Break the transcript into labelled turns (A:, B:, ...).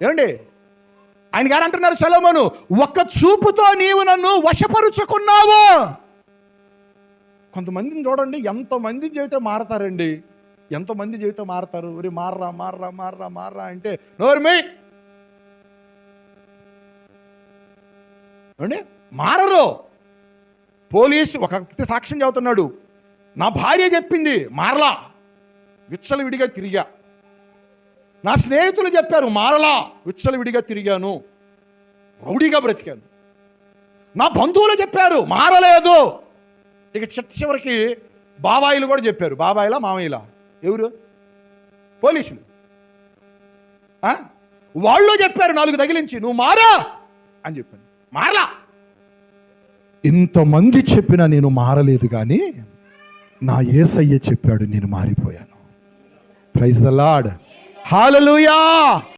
A: ఏమండి, ఆయన గారు అంటున్నారు సొలొమోను, ఒక్క చూపుతో నీవు నన్ను వశపరుచుకున్నావు. కొంతమందిని చూడండి, ఎంతమంది చెబితే మారతారండి, ఎంతమంది చెబితే మారతారు. ఒరి మారరా మారరా మారరా మారరా అంటే నోర్మి ఏమండి, మారరు. పోలీసు ఒక వ్యక్తి సాక్ష్యం చెబుతున్నాడు, నా భార్య చెప్పింది మారలా, విచ్చలవిడిగా తిరిగా. నా స్నేహితులు చెప్పారు మారలా, విచ్చలవిడిగా తిరిగాను, రౌడీగా బ్రతికాను. నా బంధువులు చెప్పారు మారలేదు. ఇక చివరికి బాబాయిలు కూడా చెప్పారు. బాబాయిలా మామయ్యలా? ఎవరు? పోలీసులు. వాళ్ళు చెప్పారు 4 తగిలించి, నువ్వు మారా అని చెప్పాను. మారలా. ఇంతమంది చెప్పినా నేను మారలేదు, కానీ నా యేసయ్య చెప్పాడు, నేను మారిపోయాను. Praise the Lord. హల్లెలూయా.